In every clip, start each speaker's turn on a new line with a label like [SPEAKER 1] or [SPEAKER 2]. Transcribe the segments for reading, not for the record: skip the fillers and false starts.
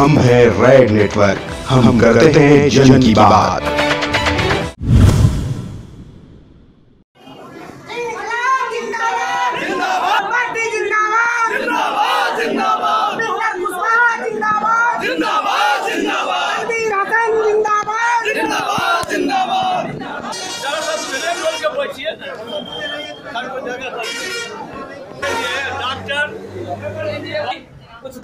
[SPEAKER 1] हम हैं red network, हम करते हैं जन की बात।
[SPEAKER 2] कुछ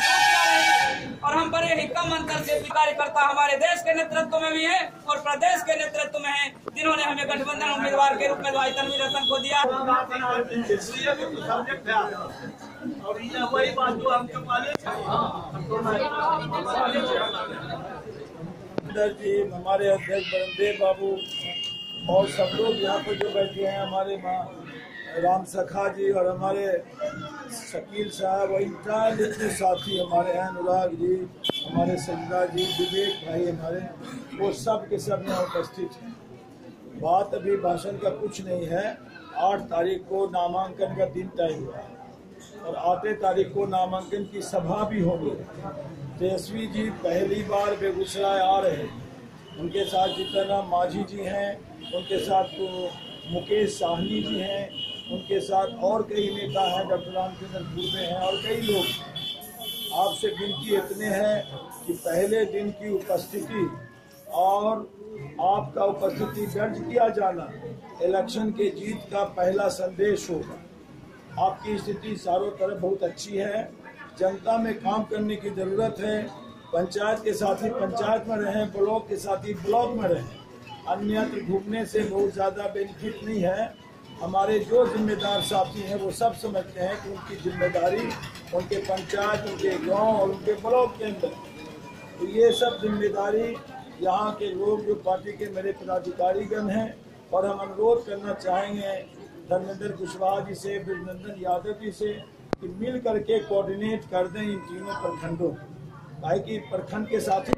[SPEAKER 2] और हम बड़े ही कम अंतर से कार्यकर्ता हमारे देश के नेतृत्व में भी है और प्रदेश के नेतृत्व में है, जिन्होंने हमें गठबंधन उम्मीदवार के रूप में भाई तनवीर हसन को दिया।
[SPEAKER 3] जी, हमारे अध्यक्ष बरमदेव बाबू और सब लोग यहाँ पर जो बैठे हैं, हमारे राम सखा जी और हमारे शकील साहब और इतने साथी हमारे हैं, अनुराग जी, हमारे सजदा जी, विवेक भाई हमारे, वो सब के सब यहाँ उपस्थित हैं। बात अभी भाषण का कुछ नहीं है। 8 तारीख को नामांकन का दिन तय हुआ है और 8 तारीख को नामांकन की सभा भी होगी। तेजस्वी जी पहली बार बेगूसराय आ रहे हैं, उनके साथ जितना माझी जी हैं, उनके साथ तो मुकेश साहनी जी हैं, उनके साथ और कई नेता हैं, डॉक्टर रामचंद्र पूर्वे हैं और कई लोग। आपसे विनती इतने हैं कि पहले दिन की उपस्थिति और आपका उपस्थिति दर्ज किया जाना इलेक्शन के जीत का पहला संदेश होगा। आपकी स्थिति चारों तरफ बहुत अच्छी है, जनता में काम करने की ज़रूरत है। पंचायत के साथ ही पंचायत में रहें, ब्लॉक के साथ ही ब्लॉक में रहें, अन्यत्र घूमने से बहुत ज़्यादा बेनिफिट नहीं है। हमारे जो जिम्मेदार साथी हैं वो सब समझते हैं कि उनकी जिम्मेदारी उनके पंचायत, उनके गांव और उनके ब्लॉक के अंदर, तो ये सब जिम्मेदारी यहाँ के लोग जो पार्टी के मेरे पदाधिकारीगण हैं, और हम अनुरोध करना चाहेंगे धर्मेंद्र कुशवाहा जी से, बृजनंदन यादव जी से कि मिल करके कोऑर्डिनेट कर दें इन तीनों प्रखंडों, भाई की प्रखंड के साथ ही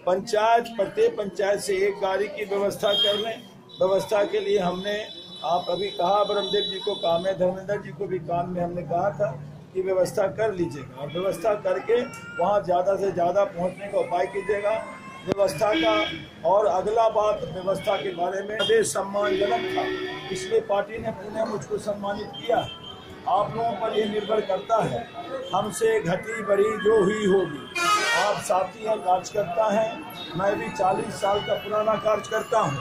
[SPEAKER 3] पंचायत, प्रत्येक पंचायत से एक गाड़ी की व्यवस्था कर लें। व्यवस्था के लिए हमने आप अभी कहा, ब्रह्मदेव जी को काम है, धर्मेंद्र जी को भी काम में हमने कहा था कि व्यवस्था कर लीजिएगा और व्यवस्था करके वहाँ ज़्यादा से ज़्यादा पहुँचने का उपाय कीजिएगा व्यवस्था का। और अगला बात व्यवस्था के बारे में, देश सम्मानजनक था, इसलिए पार्टी ने पुनः मुझको सम्मानित किया। आप लोगों पर ये निर्भर करता है, हमसे घटी बढ़ी जो हुई होगी। आप साथी हैं, कार्यकर्ता हैं, मैं भी 40 साल का पुराना कार्यकर्ता हूँ,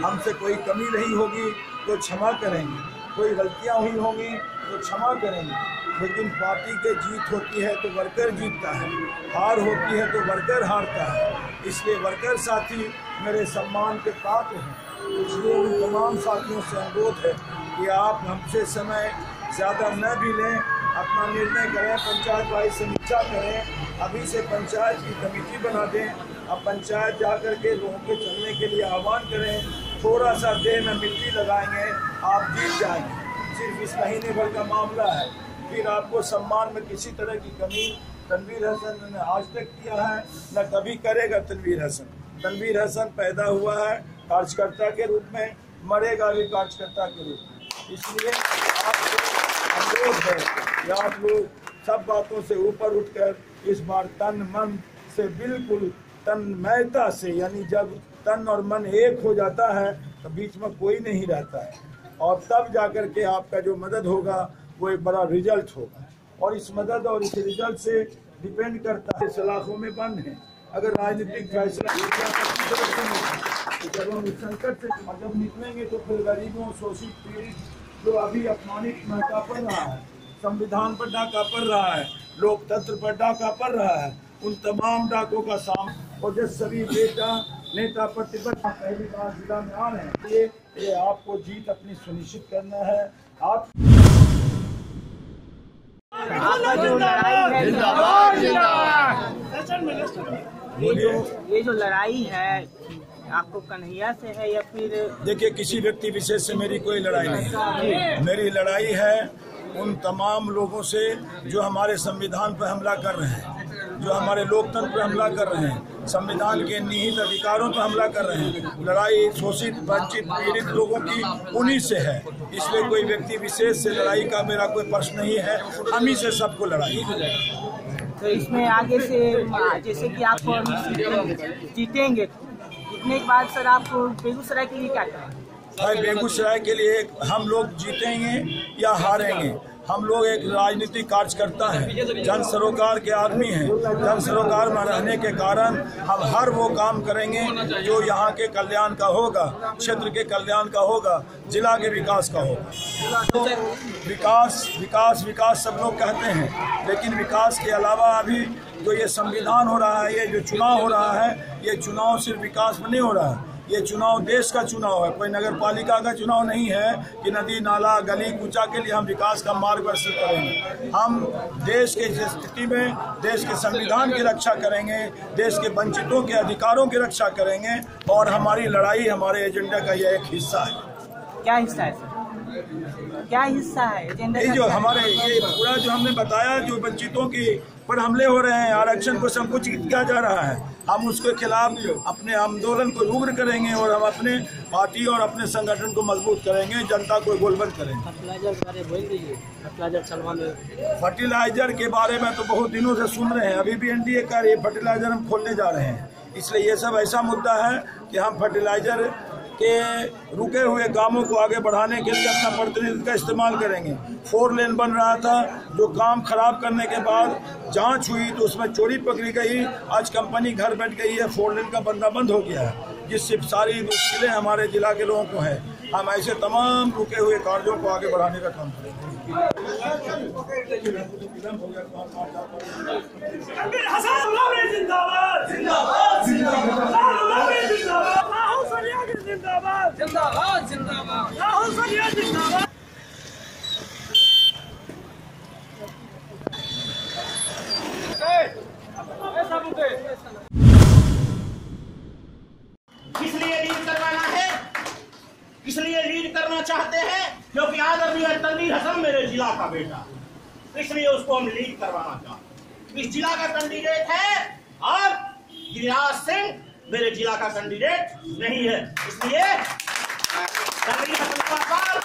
[SPEAKER 3] हमसे कोई कमी नहीं होगी तो क्षमा करेंगे, कोई गलतियाँ हुई होंगी तो क्षमा करेंगे, लेकिन पार्टी के जीत होती है तो वर्कर जीतता है, हार होती है तो वर्कर हारता है। इसलिए वर्कर साथी मेरे सम्मान के पात्र हैं। इसलिए उन तमाम साथियों से अनुरोध है कि आप हमसे समय ज़्यादा न भी लें, अपना निर्णय करें, पंचायत वाइज समीक्षा करें। अभी से पंचायत की कमेटी बना दें, अब पंचायत जा कर के लोगों के चलने के लिए आह्वान करें। थोड़ा सा देह में मिट्टी लगाएंगे, आप जीत जाएंगे। सिर्फ इस महीने भर का मामला है, फिर आपको सम्मान में किसी तरह की कमी तनवीर हसन ने आज तक किया है, न कभी करेगा तनवीर हसन। तनवीर हसन पैदा हुआ है कार्यकर्ता के रूप में, मरेगा भी कार्यकर्ता के रूप में। इसलिए आपको अनुरोध है कि आप लोग सब बातों से ऊपर उठकर इस बार तन मन से, बिल्कुल तन्मयता से, यानी जब तन और मन एक हो जाता है तो बीच में कोई नहीं रहता है, और तब जाकर के आपका जो मदद होगा वो एक बड़ा रिजल्ट होगा। और इस मदद और इस रिजल्ट से डिपेंड करता है, सलाखों में बंद है। अगर राजनीतिक फैसला जब हम इस संकट से जब निकलेंगे तो फिर गरीबों, शोषित, पीड़ित, जो अभी अपमानित डाका पड़ रहा है, संविधान पर डाका पड़ रहा है, लोकतंत्र पर डाका पड़ रहा है, उन तमाम डाकों का सामना और जो सभी नेता प्रतिबद्ध पहली बार जिला में आ रहे हैं, ये आपको जीत अपनी सुनिश्चित करना है। आप
[SPEAKER 4] ये जो लड़ाई है आपको कन्हैया से है या फिर?
[SPEAKER 3] देखिए, किसी व्यक्ति विशेष से मेरी कोई लड़ाई नहीं है। मेरी लड़ाई है उन तमाम लोगों से जो हमारे संविधान पर हमला कर रहे हैं, जो हमारे लोकतंत्र पर हमला कर रहे हैं, संविधान के निहित अधिकारों पर हमला कर रहे हैं। लड़ाई शोषित, वंचित, पीड़ित लोगों की उन्हीं से है। इसलिए कोई व्यक्ति विशेष से लड़ाई का मेरा कोई प्रश्न नहीं है, हम ही से सबको लड़ाई है।
[SPEAKER 4] तो इसमें आगे से जैसे कि आप जीतेंगे, जीतने के बाद सर आप बेगूसराय के लिए क्या करेंगे?
[SPEAKER 3] भाई बेगूसराय के लिए हम लोग जीतेंगे या हारेंगे, हम लोग एक राजनीतिक कार्यकर्ता हैं, जन सरोकार के आदमी हैं। जन सरोकार में रहने के कारण हम हर वो काम करेंगे जो यहाँ के कल्याण का होगा, क्षेत्र के कल्याण का होगा, जिला के विकास का होगा। तो विकास विकास विकास सब लोग कहते हैं, लेकिन विकास के अलावा अभी जो ये संविधान हो रहा है, ये जो चुनाव हो रहा है, ये चुनाव सिर्फ विकास में नहीं हो रहा है, ये चुनाव देश का चुनाव है। कोई नगर पालिका का चुनाव नहीं है कि नदी नाला गली कूचा के लिए हम विकास का मार्गदर्शन करेंगे। हम देश के स्थिति में देश के संविधान की रक्षा करेंगे, देश के वंचितों के अधिकारों की रक्षा करेंगे, और हमारी लड़ाई हमारे एजेंडा का यह एक हिस्सा है।
[SPEAKER 4] क्या हिस्सा है सर? क्या हिस्सा है एजेंडा?
[SPEAKER 3] जो हमारे ये पूरा जो हमने बताया, जो वंचितों की पर हमले हो रहे हैं, आरक्षण को संकुचित किया जा रहा है, हम उसके खिलाफ अपने आंदोलन को उग्र करेंगे और हम अपने पार्टी और अपने संगठन को मजबूत करेंगे, जनता को गोलबंद करेंगे। फर्टिलाइजर के बारे में तो बहुत दिनों से सुन रहे हैं, अभी भी एनडीए का ये फर्टिलाइजर हम खोलने जा रहे हैं। इसलिए ये सब ऐसा मुद्दा है कि हम फर्टिलाइजर के रुके हुए कामों को आगे बढ़ाने के लिए अपना प्रतिनिधित्व का इस्तेमाल करेंगे। 4 लेन बन रहा था, जो काम खराब करने के बाद जांच हुई तो उसमें चोरी पकड़ी गई, आज कंपनी घर बैठ गई है, 4 लेन का बनना बंद हो गया है, जिससे सारी मुश्किलें हमारे जिला के लोगों को है। हम ऐसे तमाम रुके हुए कार्यों को आगे बढ़ाने का काम करेंगे।
[SPEAKER 2] जिंदाबाद जिंदाबाद राहुल सोनिया जिंदाबाद।
[SPEAKER 5] इसलिए लीड करवाना है, इसलिए लीड करना चाहते हैं क्योंकि आदरणीय तनवीर हसन मेरे जिला का बेटा, इसलिए उसको हम लीड करवाना चाहते हैं। इस जिला का कैंडिडेट है और गिरिराज सिंह मेरे जिला का कैंडिडेट नहीं है, इसलिए तनवीर हसन का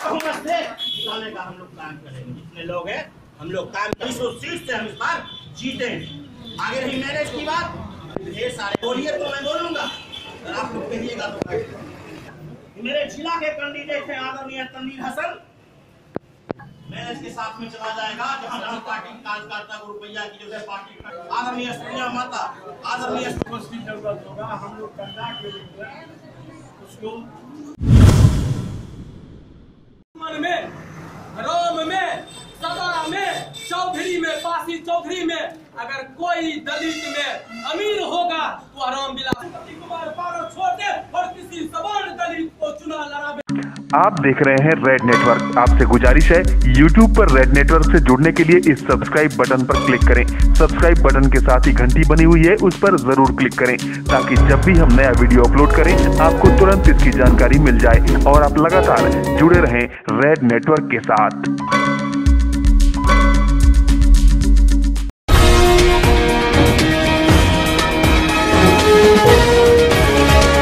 [SPEAKER 5] बहुमत से जिताने का हम लोग काम करेंगे। जितने लोग हैं हम लोग काम 200 सीट से हम इस बार जीते। आगे रही मैनेज की बात, ढेर सारे बोलिए तो मैं बोलूंगा, आप लोग कहिएगा तो मेरे जिला के कैंडिडेट हैं आदरणीय तनवीर हसन। मैनेज के साथ में चला जाएगा, जहां जहां पार्टी कार्यकर्ता को रुपया की जो है पार्टी आदरणीय सोनिया माता आदरणीय की जरूरत होगा, हम लोग करना के उसको
[SPEAKER 2] मन में, रोम में, सदा में, चौधरी में, पासी चौधरी में अगर कोई दलित में अमीर होगा तो रामविलास कुमार पारो छोटे और किसी सवर्ण दलित को चुनाव लड़ा।
[SPEAKER 1] आप देख रहे हैं रेड नेटवर्क। आपसे गुजारिश है, YouTube पर रेड नेटवर्क से जुड़ने के लिए इस सब्सक्राइब बटन पर क्लिक करें। सब्सक्राइब बटन के साथ ही घंटी बनी हुई है, उस पर जरूर क्लिक करें ताकि जब भी हम नया वीडियो अपलोड करें आपको तुरंत इसकी जानकारी मिल जाए और आप लगातार जुड़े रहें रेड नेटवर्क के साथ।